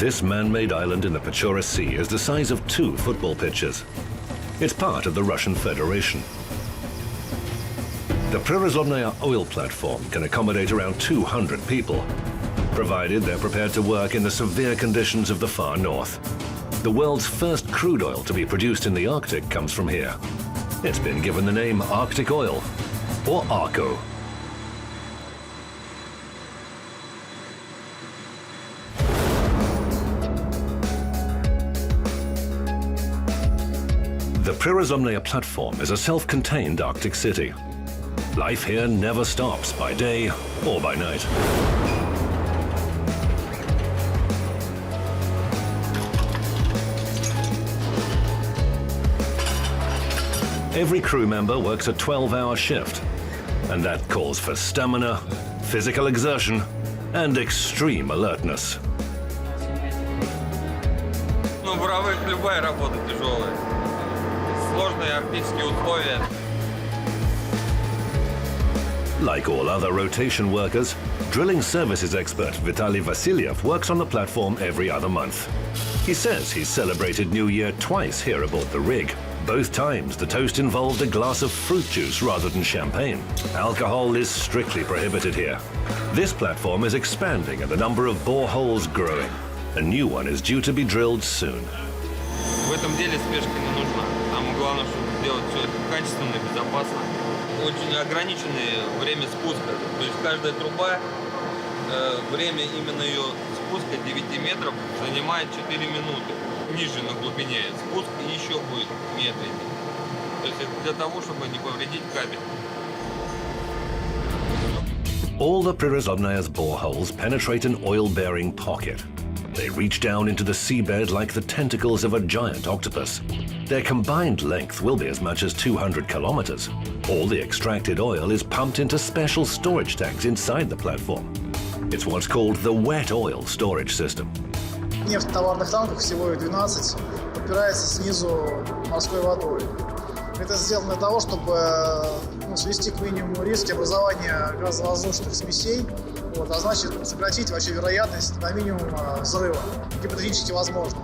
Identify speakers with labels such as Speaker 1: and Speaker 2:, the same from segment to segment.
Speaker 1: This man-made island in the Pechora Sea is the size of 2 football pitches. It's part of the Russian Federation. The Prirazomnaya oil platform can accommodate around 200 people, provided they're prepared to work in the severe conditions of the far north. The world's first crude oil to be produced in the Arctic comes from here. It's been given the name Arctic Oil, or ARCO. The Prirazomnaya platform is a self-contained Arctic city. Life here never stops by day or by night. Every crew member works a 12-hour shift, and that calls for stamina, physical exertion, and extreme alertness.
Speaker 2: Ну, буровых любая работа тяжелая. Сложные арктические условия.
Speaker 1: Like all other rotation workers, drilling services expert Vitaly Vasilyev works on the platform every other month. He says he's celebrated New Year twice here aboard the rig. Both times the toast involved a glass of fruit juice rather than champagne. Alcohol is strictly prohibited here. This platform is expanding and the number of boreholes growing. A new one is due to be drilled soon.
Speaker 2: В этом деле спешка не нужна. Самое главное, чтобы сделать все это качественно и безопасно. Очень ограниченное время спуска. То есть каждая труба, время именно ее спуска 9 метров занимает 4 минуты. Ниже на глубине спуск еще будет медленнее. То есть это для того, чтобы не повредить кабель.
Speaker 1: All the Prirazomnaya's boreholes penetrate an oil-bearing pocket. They reach down into the seabed like the tentacles of a giant octopus. Their combined length will be as much as 200 kilometers. All the extracted oil is pumped into special storage tanks inside the platform. It's what's called the wet oil storage system.
Speaker 3: Нефть в товарных танках всего 12 подпирается снизу морской водой. Это сделано для того, чтобы свести к минимуму риски образования газовоздушных смесей, а значит сократить вообще вероятность на минимум взрыва, гипотетически возможно.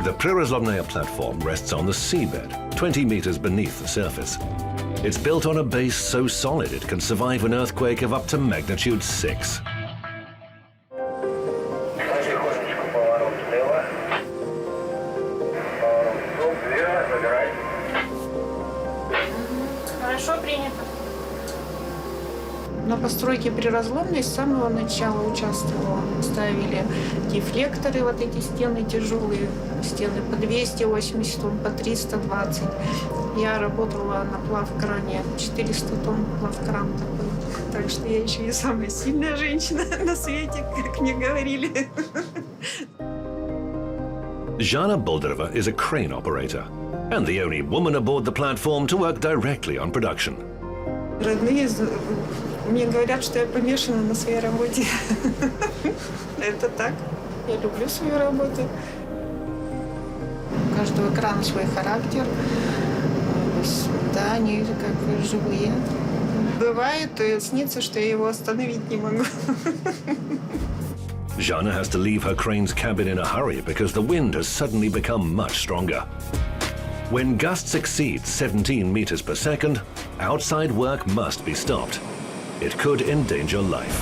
Speaker 1: The Prirazomnaya platform rests on the seabed, 20 meters beneath the surface. It's built on a base so solid it can survive an earthquake of up to magnitude 6.
Speaker 4: Хорошо принято. На постройке Приразломной с самого начала участвовала. Ставили дефлекторы, вот эти стены тяжелые, стены по 280 тонн, по 320. Я работала на плавкране, 400 тонн плавкран такой. Так что я еще и самая сильная женщина на свете, как мне говорили.
Speaker 1: Zhana Boldarova is a crane operator and the only woman aboard the platform to work directly on production.
Speaker 4: Родные мне говорят, что я помешана на своей работе. Это так. Я люблю свою работу. У каждого крана свой характер. Да, они как живые. Бывает, снится, что я его остановить не могу.
Speaker 1: Zhana has to leave her crane's cabin in a hurry because the wind has suddenly become much stronger. When gusts exceed 17 meters per second, outside work must be stopped. It could endanger life.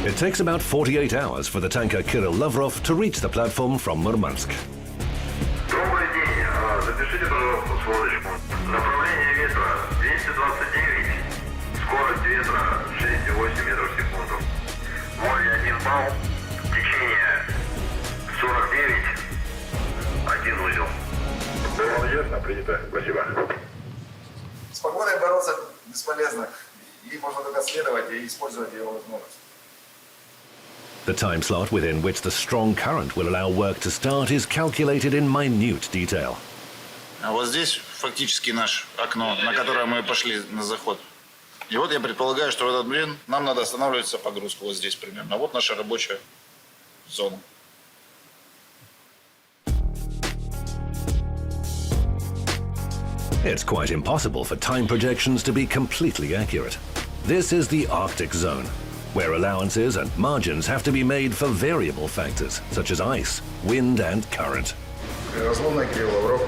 Speaker 1: It takes about 48 hours for the tanker Kirill Lavrov to reach the platform from Murmansk.
Speaker 5: Добрый день. Запишите, пожалуйста, сводочку. Направление ветра 229. Скорость ветра 6,8 метров в секунду. Море 1 балл. Течение 49. 1 узел. Было ясно, принято. Спасибо.
Speaker 6: С погодой бороться бесполезно. Ей можно только следовать и использовать ее возможность.
Speaker 1: The time slot within which the strong current will allow work to start is calculated in minute detail.
Speaker 7: А вот здесь фактически наше окно, на которое мы пошли на заход. И вот я предполагаю, что в этот момент нам надо останавливаться погрузку вот здесь примерно. Вот наша рабочая зона.
Speaker 1: It's quite impossible for time projections to be completely accurate. This is the Arctic zone. where allowances and margins have to be made for variable factors such as ice, wind and current.
Speaker 6: Разломная Кирилл Лавров.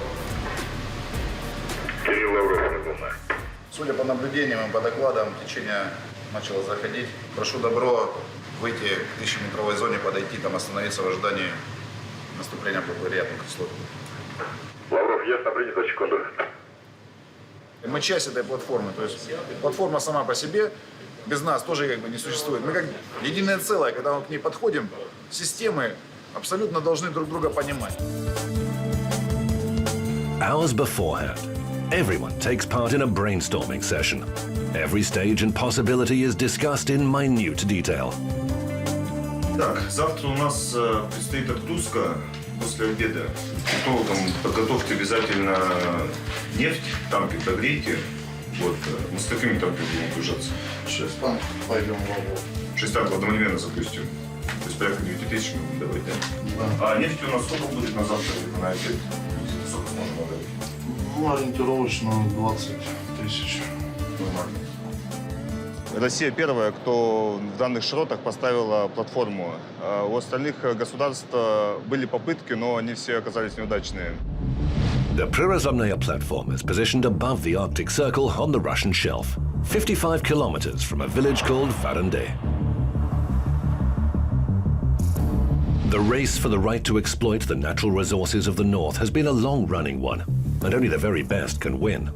Speaker 5: Кирилл Лавров, разломная.
Speaker 6: Судя по наблюдениям и по докладам, течение начало заходить. Прошу добро выйти к 1000-метровой зоне, подойти, там остановиться в ожидании наступления благоприятных кислот.
Speaker 5: Лавров, ясно, принято, секунду.
Speaker 6: Мы часть этой платформы, то есть платформа сама по себе без нас тоже как бы не существует. Мы как единое целое, когда мы к ней подходим, системы абсолютно должны друг друга понимать.
Speaker 1: Hours beforehand, everyone takes part in a brainstorming session. Every stage and possibility is discussed in minute detail.
Speaker 8: Так, завтра у нас предстоит отгрузка после обеда. Подготовьте обязательно нефть, танки, прогрейте. Вот, мы с такими танками будем выгружаться.
Speaker 6: 6 танков пойдем в работу.
Speaker 8: 6 танков одновременно запустим. То есть порядка 9000 мы будем давать, да? А нефти у нас сколько будет на завтра, где-то на обед? Сколько сможем отдать?
Speaker 9: Ну, ориентировочно 20 тысяч.
Speaker 8: Нормально.
Speaker 10: Россия первая, кто в данных широтах поставила платформу. У остальных государств были попытки, но они все оказались неудачные.
Speaker 1: The Prirazomnaya platform is positioned above the Arctic Circle on the Russian shelf, 55 kilometers from a village called Varendy. The race for the right to exploit the natural resources of the north has been a long-running one, and only the very best can win.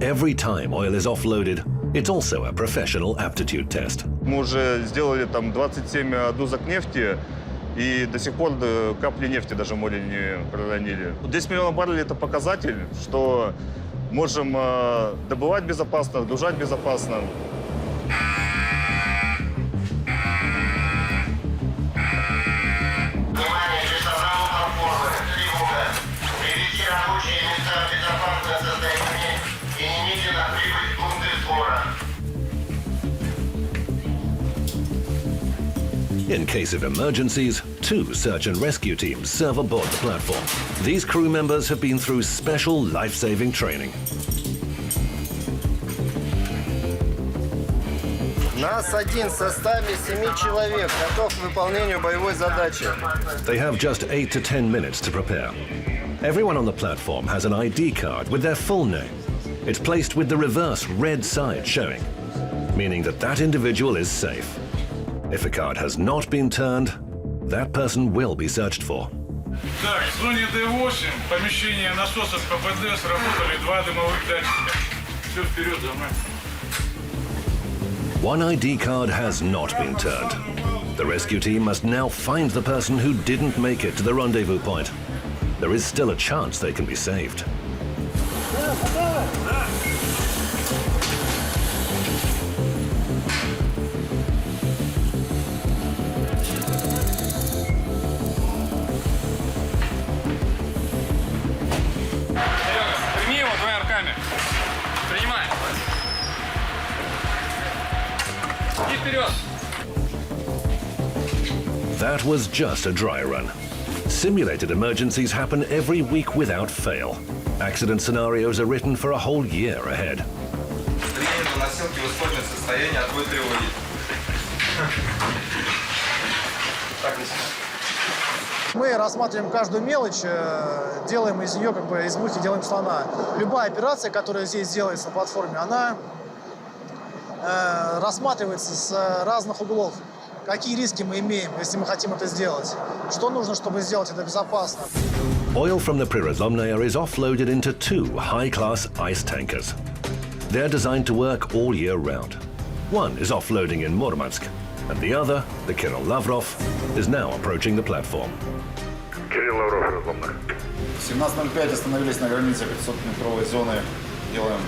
Speaker 1: Every time oil is offloaded, it's also a professional aptitude test.
Speaker 10: Мы уже сделали там 27 дузок нефти, и до сих пор капли нефти даже в море не проронили. 10 миллионов баррелей – это показатель, что можем добывать безопасно, отгружать безопасно.
Speaker 5: Внимание, часовому платформы. Тревога. Привести рабочие места в безопасное состояние и немедленно прибыть в пункты сбора.
Speaker 1: In case of emergencies, 2 search and rescue teams serve aboard the platform. These crew members have been through special life-saving training.
Speaker 11: Нас один в составе 7 человек, готов к выполнению боевой задачи.
Speaker 1: They have just 8 to 10 minutes to prepare. Everyone on the platform has an ID card with their full name. It's placed with the reverse red side showing, meaning that that individual is safe. If a card has not been turned, that person will be searched for.
Speaker 9: Так, в зоне Д8 помещение насосов КПД сработали 2 дымовых датчика. Все вперед за мной.
Speaker 1: One ID card has not been turned. The rescue team must now find the person who didn't make it to the rendezvous point. There is still a chance they can be saved.
Speaker 2: Прими его двумя руками. Принимай. И вперед.
Speaker 1: That was just a dry run. Simulated emergencies happen every week without fail. Accident scenarios are written for a whole year ahead.
Speaker 2: Принято носилки в исходное состояние, отбой тревоги. Так, неси.
Speaker 3: Мы рассматриваем каждую мелочь, делаем из нее, как бы из мухи делаем слона. Любая операция, которая здесь делается на платформе, она рассматривается с разных углов. Какие риски мы имеем, если мы хотим это сделать? Что нужно, чтобы сделать это безопасно?
Speaker 1: Oil from the Prirazomnaya is offloaded into 2 high-class ice tankers. They're designed to work all year round. One is offloading in Murmansk, and the other, the Kirill Lavrov, is now approaching the platform.
Speaker 5: Кирилл Лавров, разломная.
Speaker 6: 17:05 остановились на границе 500-метровой зоны. Делаем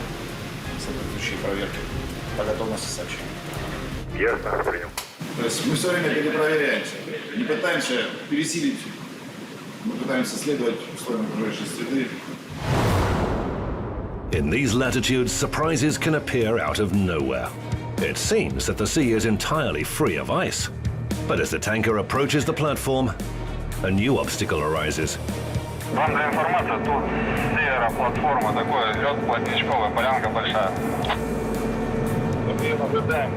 Speaker 6: соответствующие проверки по готовности сообщения.
Speaker 5: Ясно, принял.
Speaker 6: То есть мы все время перепроверяемся. Не пытаемся пересилить, мы пытаемся следовать условиям окружающей среды.
Speaker 1: In these latitudes, surprises can appear out of nowhere. It seems that the sea is entirely free of ice. But as the tanker approaches the platform, a new obstacle arises.
Speaker 5: Вам для информации, тут с севера платформа такой лед плотничковый, полянка большая. Наблюдаем.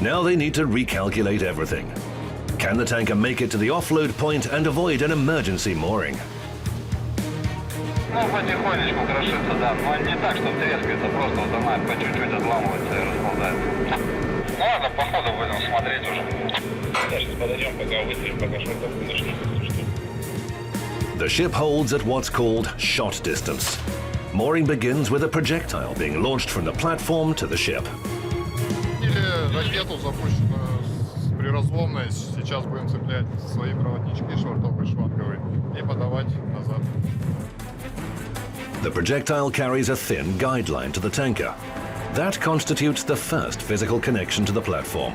Speaker 1: Now they need to recalculate everything. Can the tanker make it to the offload point and avoid an emergency mooring?
Speaker 5: Ну, потихонечку крошится, да. Но не так, что трескается, просто вот она по чуть-чуть отламывается и расползается. Ну ладно, по ходу будем смотреть уже. Сейчас подойдем, пока выставим, пока швартовку начнем.
Speaker 1: The ship holds at what's called shot distance. Mooring begins with a projectile being launched from the platform to the ship.
Speaker 12: Или ракету запущенную при разломной. Сейчас будем цеплять свои проводнички швартовые, шланговые и подавать назад.
Speaker 1: The projectile carries a thin guideline to the tanker. That constitutes the first physical connection to the platform.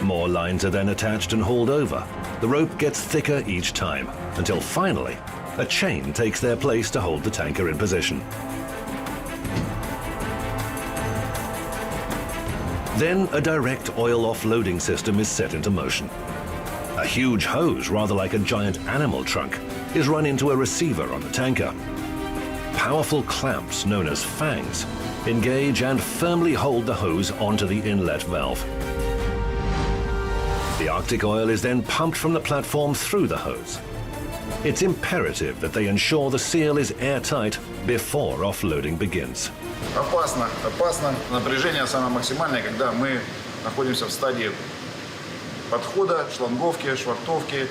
Speaker 1: More lines are then attached and hauled over. The rope gets thicker each time, until finally, a chain takes their place to hold the tanker in position. Then a direct oil offloading system is set into motion. A huge hose, rather like a giant animal trunk, is run into a receiver on the tanker. Powerful clamps, known as fangs, engage and firmly hold the hose onto the inlet valve. The Arctic oil is then pumped from the platform through the hose. It's imperative that they ensure the seal is airtight before offloading begins.
Speaker 6: Опасно, опасно. Напряжение самое максимальное, когда мы находимся в стадии подхода, шланговки, швартовки,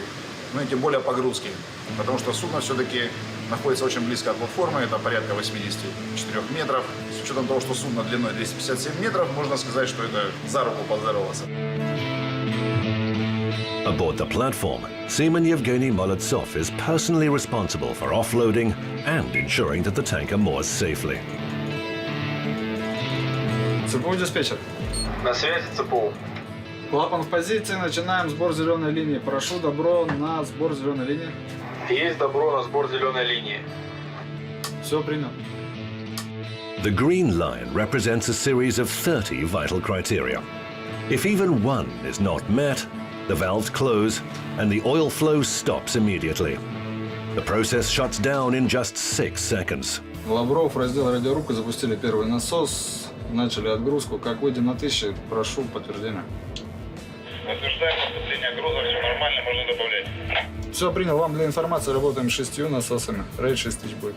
Speaker 6: ну и тем более погрузки. Потому что судно все-таки находится очень близко от платформы, это порядка 84 метров. С учетом того, что судно длиной 257 метров, можно сказать, что это за руку поздороваться.
Speaker 1: Aboard the platform, seaman Yevgeny Molodtsov is personally responsible for offloading and ensuring that the tanker moors safely.
Speaker 13: ЦПУ диспетчер.
Speaker 5: На связи ЦПУ.
Speaker 13: Клапан в позиции, начинаем сбор зеленой линии. Прошу добро на сбор зеленой линии.
Speaker 5: Есть добро на сбор зеленой линии.
Speaker 13: Все принял.
Speaker 1: The green line represents a series of 30 vital criteria. If even one is not met, the valves close and the oil flow stops immediately. The process shuts down in just 6 seconds.
Speaker 13: Лавров, раздел радиорубка, запустили первый насос, начали отгрузку. Как выйдем на 1000, прошу подтверждения.
Speaker 5: Подтверждаем поступление груза, все нормально, можно добавлять.
Speaker 13: Все принял. Вам для информации работаем 6 насосами. Рейд 6000 будет.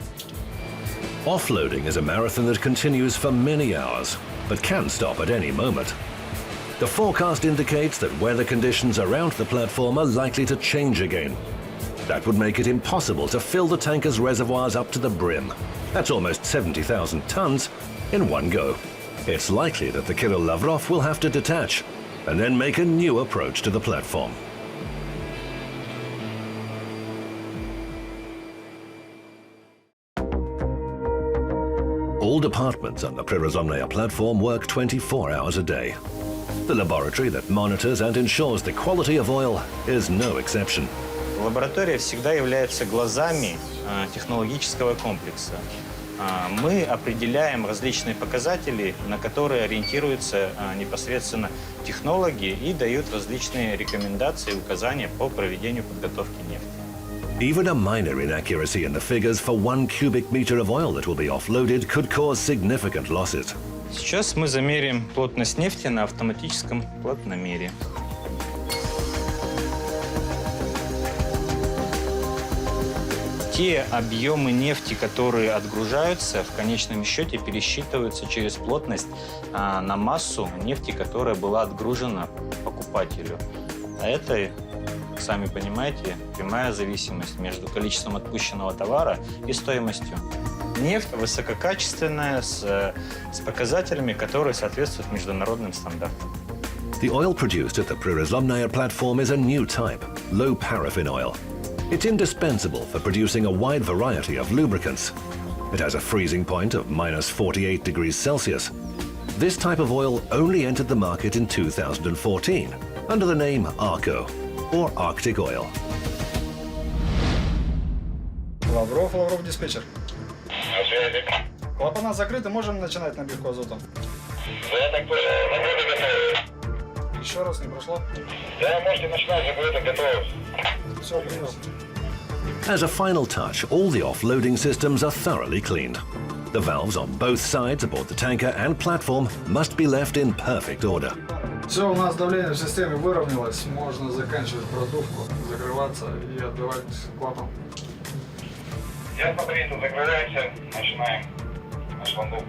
Speaker 1: Offloading is a marathon that continues for many hours, but can stop at any moment. The forecast indicates that weather conditions around the platform are likely to change again. That would make it impossible to fill the tanker's reservoirs up to the brim. That's almost 70,000 tons in one go. It's likely that the Kirill Lavrov will have to detach and then make a new approach to the platform. All departments on the Prerozomnaya platform work 24 hours a day. The laboratory that monitors and ensures the quality of oil is no exception.
Speaker 14: Лаборатория всегда является глазами технологического комплекса. Мы определяем различные показатели, на которые ориентируются непосредственно технологи и дают различные рекомендации и указания по проведению подготовки нефти.
Speaker 1: Even a minor inaccuracy in the figures for 1 cubic meter of oil that will be offloaded could cause significant losses.
Speaker 14: Сейчас мы замерим плотность нефти на автоматическом плотномере. Те объемы нефти, которые отгружаются, в конечном счете пересчитываются через плотность на массу нефти, которая была отгружена покупателю. А это, сами понимаете, прямая зависимость между количеством отпущенного товара и стоимостью. Нефть высококачественная, с показателями, которые соответствуют международным стандартам.
Speaker 1: The oil produced at the Prerozomnaya platform is a new type, low paraffin oil. It's indispensable for producing a wide variety of lubricants. It has a freezing point of minus 48 degrees Celsius. This type of oil only entered the market in 2014 under the name ARCO, or Arctic oil.
Speaker 13: Лавров, диспетчер.
Speaker 5: На связи.
Speaker 13: Клапана закрыты, можем начинать набивку азотом.
Speaker 5: Я так понял, загрузка готова.
Speaker 13: Еще раз, не прошло?
Speaker 5: Да, можете начинать, загрузка готова.
Speaker 13: Все, принял.
Speaker 1: As a final touch, all the offloading systems are thoroughly cleaned. The valves on both sides aboard the tanker and platform must be left in perfect order.
Speaker 13: Все, у нас давление в системе выровнялось. Можно заканчивать продувку, закрываться и отбивать клапан.
Speaker 5: Я смотри, тут закрываемся, начинаем на шлангу.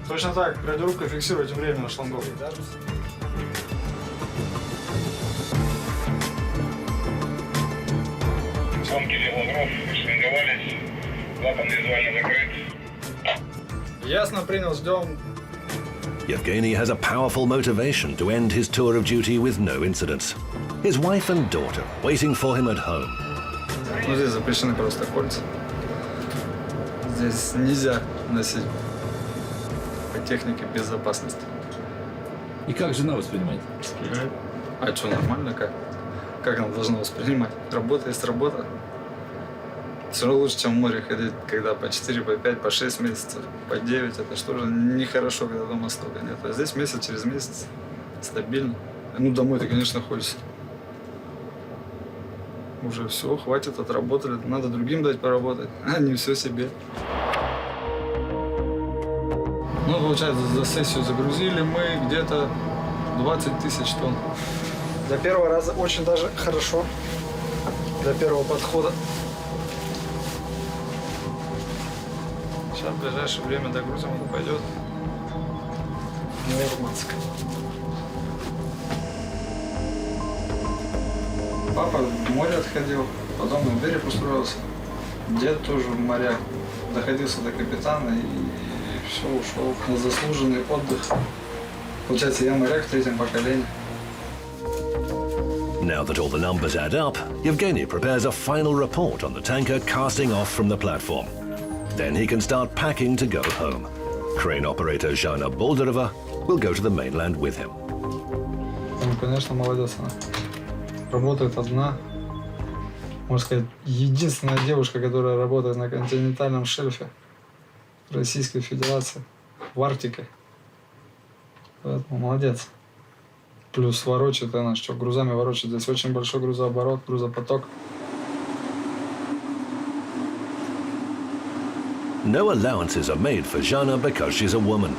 Speaker 13: Точно так, радиорубка фиксирует тем временем на шлангу.
Speaker 5: Сломки шлангов шлинговались, клапан визуально закрыт.
Speaker 13: Ясно, принял, ждем.
Speaker 1: Yevgeny has a powerful motivation to end his tour of duty with no incidents. His wife and daughter waiting for him at home.
Speaker 13: Ну, здесь запрещены просто кольца. Здесь нельзя носить по технике безопасности.
Speaker 15: И как жена воспринимает?
Speaker 13: А что, нормально как? Как она должна воспринимать? Работа есть работа. Все равно лучше, чем в море ходить, когда по 4, по 5, по 6 месяцев, по 9. Это что же нехорошо, когда дома столько нет. А здесь месяц через месяц стабильно. Ну, домой-то, конечно, хочется. Уже все, хватит, отработали. Надо другим дать поработать, а не все себе. Ну, получается, за сессию загрузили мы где-то 20 000 тонн. Для первого раза очень даже хорошо. Для первого подхода. Сейчас в ближайшее время догрузим, это пойдет Мурманск. Папа в море отходил, потом на берег устроился. Дед тоже в морях. Доходился до капитана и все, ушел на заслуженный отдых. Получается, я моряк в 3-м поколении.
Speaker 1: Now that all the numbers add up, Yevgeny prepares a final report on the tanker casting off from the platform. Then he can start packing to go home. Crane operator Zhana Boldareva will go to the mainland with him.
Speaker 13: Ну, конечно, молодец она. Работает одна. Можно сказать, единственная девушка, которая работает на континентальном шельфе Российской Федерации, в Арктике. Поэтому молодец. Плюс ворочает она, что грузами ворочает. Здесь очень большой грузооборот, грузопоток.
Speaker 1: No allowances are made for Zhana because she's a woman.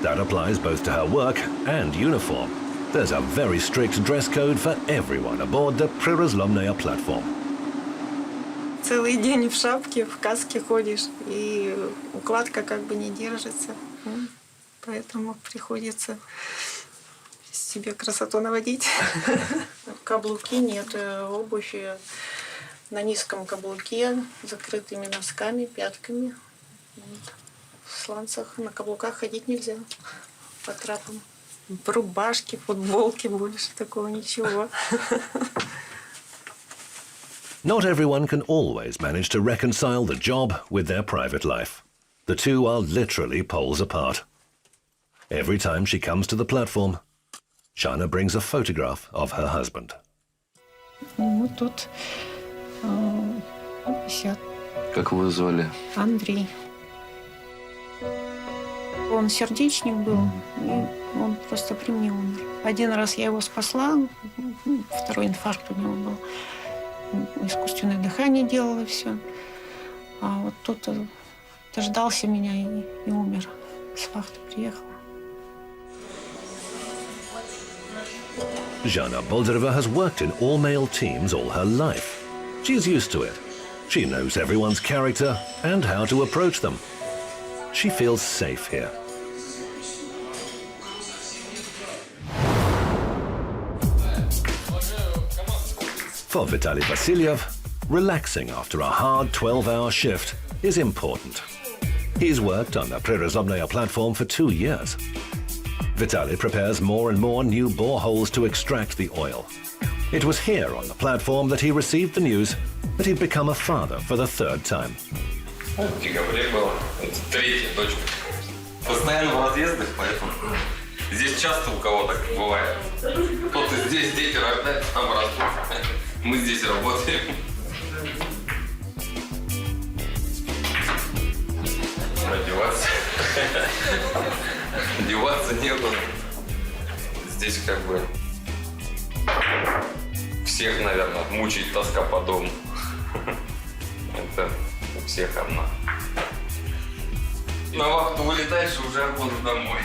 Speaker 1: That applies both to her work and uniform. There's a very strict dress code for everyone aboard the Prirazlomnaya platform.
Speaker 4: Целый день в шапке, в каске ходишь, и укладка как бы не держится. Поэтому приходится себе красоту наводить. Каблуки нет, обувь на низком каблуке, закрытыми носками, пятками. В сланцах на каблуках ходить нельзя по трапам. В рубашке, футболке больше такого ничего.
Speaker 1: Not everyone can always manage to reconcile the job with their private life. The two are literally poles apart. Every time she comes to the platform, Zhana brings a photograph of her husband.
Speaker 4: Ну, тут висят.
Speaker 15: Как его звали?
Speaker 4: Андрей. Он сердечник был, и он просто при мне умер. Один раз я его спасла, второй инфаркт у него был. Искусственное дыхание делала и все. А вот тут дождался меня и умер. С вахты приехал.
Speaker 1: Zhana Boldareva has worked in all-male teams all her life. She's used to it. She knows everyone's character and how to approach them. She feels safe here. For Vitaly Vasilyev, relaxing after a hard 12-hour shift is important. He's worked on the Prirazlomnaya platform for 2 years. Vitaly prepares more and more new boreholes to extract the oil. It was here on the platform that he received the news that he'd become a father for the 3rd time.
Speaker 2: В декабре было. Это 3-я дочка. Постоянно в разъездах, поэтому здесь часто у кого так бывает. Кто-то здесь дети рождают, там растут. Мы здесь работаем. Одеваться. Одеваться некуда. Здесь как бы всех, наверное, мучает тоска по дому. Это у всех одна. На вахту вылетаешь, уже охота домой.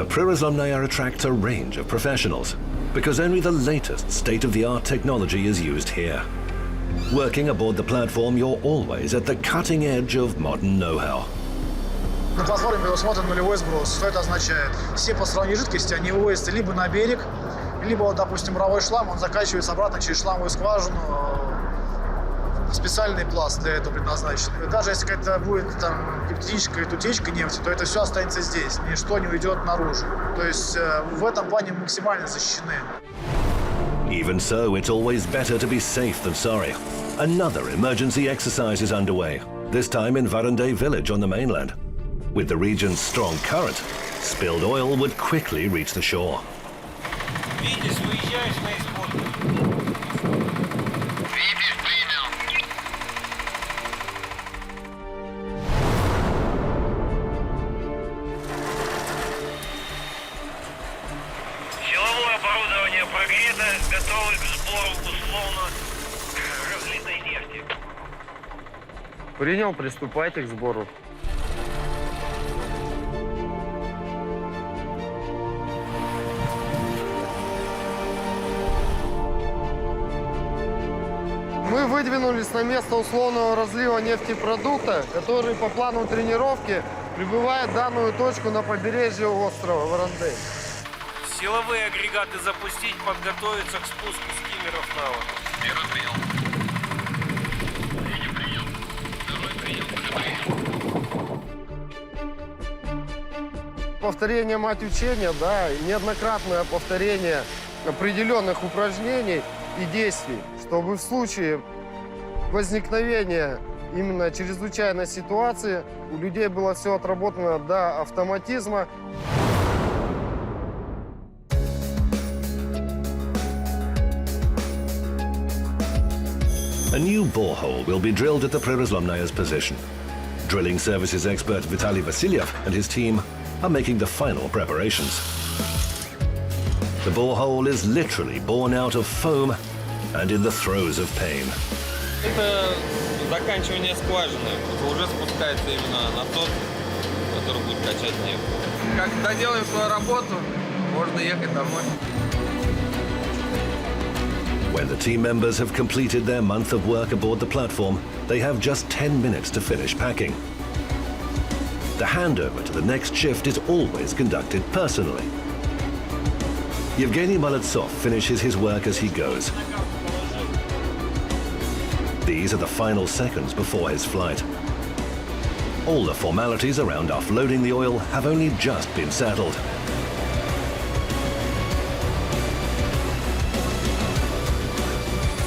Speaker 1: Prirozlomnaya attracts a range of professionals because only the latest state-of-the-art technology is used here. Working aboard the platform, you're always at the cutting edge of modern know-how.
Speaker 3: На платформе предусмотрен нулевой сброс. Что это означает? Все посторонние жидкости, они вывозятся либо на берег, либо, вот, допустим, буровой шлам, он закачивается обратно через шламовую скважину. Специальный пласт для этого предназначен. Даже если какая-то будет там гипотетическая утечка нефти, то это все останется здесь, ничто не уйдет наружу. То есть в этом плане мы максимально защищены.
Speaker 1: Even so, it's always better to be safe than sorry. Another emergency exercise is underway, this time in Varandey village on the mainland. With the region's strong current, spilled oil would quickly reach the shore.
Speaker 5: Видишь, выезжаешь на исход. Силовое оборудование прогрето, готовы к сбору условно разлитой нефти.
Speaker 11: Принял, приступайте к сбору. Мы выдвинулись на место условного разлива нефтепродукта, который по плану тренировки прибывает в данную точку на побережье острова Варандей.
Speaker 5: Силовые агрегаты запустить, подготовиться к спуску скиммеров на воду. Первый прием. Третий прием. Второй прием.
Speaker 11: Повторение мать учения, да, и неоднократное повторение определенных упражнений и действий, чтобы в случае возникновения именно чрезвычайной ситуации у людей было все отработано до автоматизма.
Speaker 1: A new borehole will be drilled at the Prirozlomnaya's position. Drilling services expert Vitaly Vasilyev and his team are making the final preparations. The borehole is literally born out of foam and in the throes of pain.
Speaker 2: Это заканчивание скважины. Вот уже спускается именно насос, который будет качать нефть. Как доделаем свою работу, можно ехать домой.
Speaker 1: When the team members have completed their month of work aboard the platform, they have just 10 minutes to finish packing. The handover to the next shift is always conducted personally. Yevgeny Molodtsov finishes his work as he goes. These are the final seconds before his flight. All the formalities around offloading the oil have only just been settled.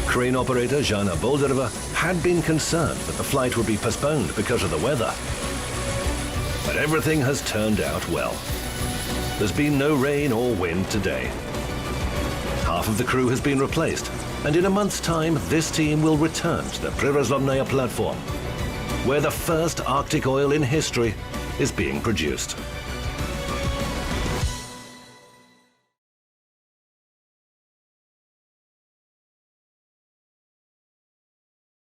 Speaker 1: Crane operator Zhana Boldareva had been concerned that the flight would be postponed because of the weather. But everything has turned out well. There's been no rain or wind today. Half of the crew has been replaced, and in a month's time, this team will return to the Prirozlomnaya platform, where the first Arctic oil in history is being produced.